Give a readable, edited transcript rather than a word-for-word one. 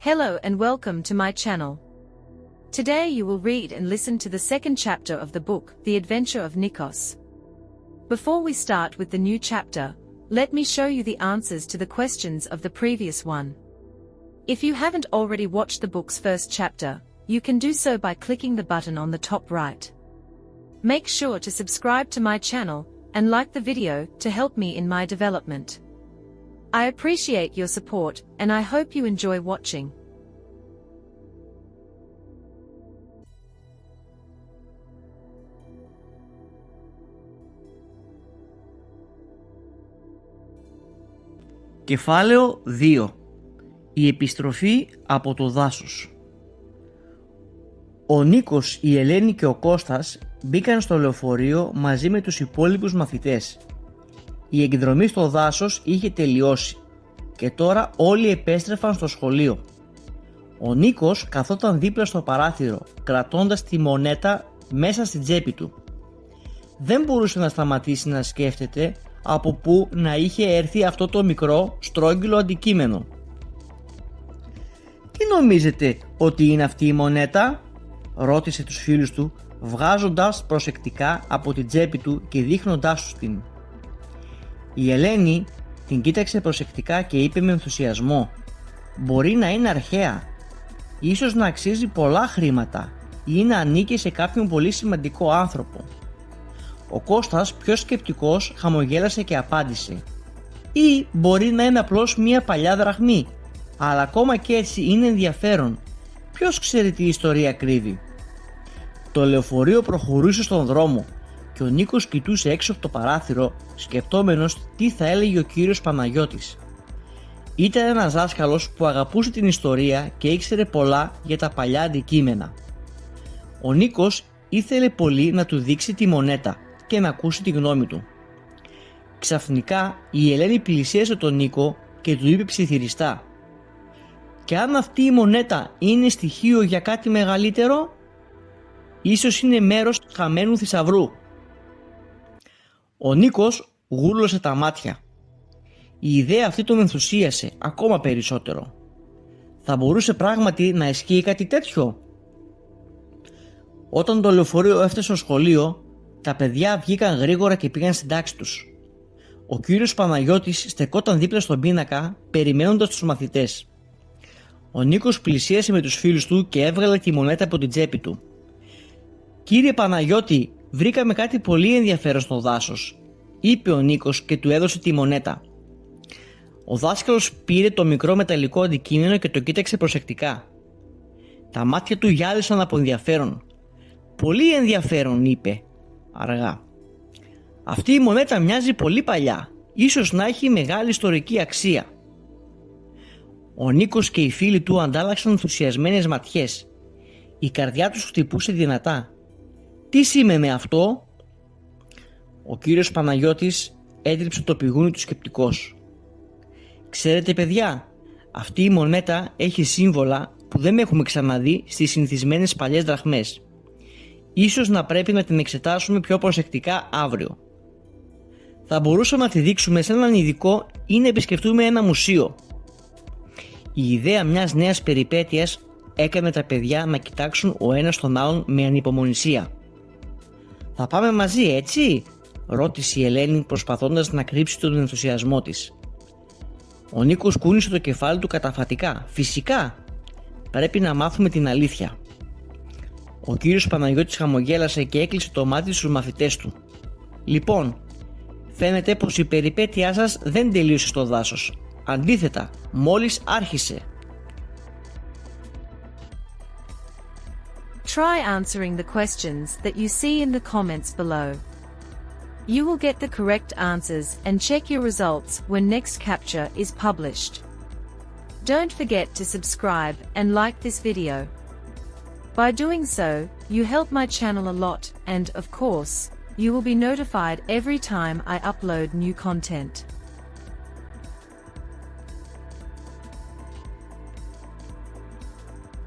Hello and welcome to my channel. Today you will read and listen to the second chapter of the book, The Adventure of Nikos. Before we start with the new chapter, let me show you the answers to the questions of the previous one. If you haven't already watched the book's first chapter, you can do so by clicking the button on the top right. Make sure to subscribe to my channel and like the video to help me in my development. I appreciate your support and I hope you enjoy watching. Κεφάλαιο 2. Η επιστροφή από το δάσος. Ο Νίκος, η Ελένη και ο Κώστας μπήκαν στο λεωφορείο μαζί με τους υπόλοιπους μαθητές. Η εκδρομή στο δάσος είχε τελειώσει και τώρα όλοι επέστρεφαν στο σχολείο. Ο Νίκος καθόταν δίπλα στο παράθυρο, κρατώντας τη μονέτα μέσα στην τσέπη του. Δεν μπορούσε να σταματήσει να σκέφτεται από πού να είχε έρθει αυτό το μικρό στρόγγυλο αντικείμενο. «Τι νομίζετε ότι είναι αυτή η μονέτα?» ρώτησε τους φίλους του, βγάζοντας προσεκτικά από την τσέπη του και δείχνοντάς τους την. Η Ελένη την κοίταξε προσεκτικά και είπε με ενθουσιασμό: «Μπορεί να είναι αρχαία, ίσως να αξίζει πολλά χρήματα ή να ανήκει σε κάποιον πολύ σημαντικό άνθρωπο». Ο Κώστας, πιο σκεπτικός, χαμογέλασε και απάντησε: «Ή μπορεί να είναι απλώς μια παλιά δραχμή, αλλά ακόμα και έτσι είναι ενδιαφέρον. Ποιος ξέρει τι ιστορία κρύβει?» Το λεωφορείο προχωρούσε στον δρόμο και ο Νίκος κοιτούσε έξω από το παράθυρο, σκεπτόμενος τι θα έλεγε ο κύριος Παναγιώτης. Ήταν ένας δάσκαλος που αγαπούσε την ιστορία και ήξερε πολλά για τα παλιά αντικείμενα. Ο Νίκος ήθελε πολύ να του δείξει τη μονέτα και να ακούσει τη γνώμη του. Ξαφνικά η Ελένη πλησίασε τον Νίκο και του είπε ψιθυριστά: «Και αν αυτή η μονέτα είναι στοιχείο για κάτι μεγαλύτερο, ίσως είναι μέρος χαμένου θησαυρού». Ο Νίκος γούρλωσε τα μάτια. Η ιδέα αυτή τον ενθουσίασε ακόμα περισσότερο. Θα μπορούσε πράγματι να ισχύει κάτι τέτοιο? Όταν το λεωφορείο έφτασε στο σχολείο, τα παιδιά βγήκαν γρήγορα και πήγαν στην τάξη τους. Ο κύριος Παναγιώτης στεκόταν δίπλα στον πίνακα, περιμένοντας τους μαθητές. Ο Νίκος πλησίασε με τους φίλους του και έβγαλε τη μονέτα από την τσέπη του. «Κύριε Παναγιώτη, βρήκαμε κάτι πολύ ενδιαφέρον στο δάσος», είπε ο Νίκος και του έδωσε τη μονέτα. Ο δάσκαλος πήρε το μικρό μεταλλικό αντικείμενο και το κοίταξε προσεκτικά. Τα μάτια του γυάλισαν από ενδιαφέρον. «Πολύ ενδιαφέρον», είπε αργά. «Αυτή η μονέτα μοιάζει πολύ παλιά, ίσως να έχει μεγάλη ιστορική αξία». Ο Νίκος και οι φίλοι του αντάλλαξαν ενθουσιασμένες ματιές. Η καρδιά τους χτυπούσε δυνατά. «Τι σήμαινε αυτό?» Ο κύριος Παναγιώτης έτριψε το πηγούνι του σκεπτικός. «Ξέρετε παιδιά, αυτή η μονέτα έχει σύμβολα που δεν έχουμε ξαναδεί στις συνηθισμένες παλιές δραχμές. Ίσως να πρέπει να την εξετάσουμε πιο προσεκτικά αύριο. Θα μπορούσαμε να τη δείξουμε σε έναν ειδικό ή να επισκεφτούμε ένα μουσείο». Η ιδέα μιας νέας περιπέτειας έκανε τα παιδιά να κοιτάξουν ο ένας τον άλλον με ανυπομονησία. «Θα πάμε μαζί, έτσι?» ρώτησε η Ελένη, προσπαθώντας να κρύψει τον ενθουσιασμό της. Ο Νίκος κούνησε το κεφάλι του καταφατικά. «Φυσικά! Πρέπει να μάθουμε την αλήθεια». Ο κύριος Παναγιώτης χαμογέλασε και έκλεισε το μάτι στους μαθητές του. «Λοιπόν, φαίνεται πως η περιπέτειά σας δεν τελείωσε στο δάσος. Αντίθετα, μόλις άρχισε». Try answering the questions that you see in the comments below. You will get the correct answers and check your results when next capture is published. Don't forget to subscribe and like this video. By doing so, you help my channel a lot and, of course, you will be notified every time I upload new content.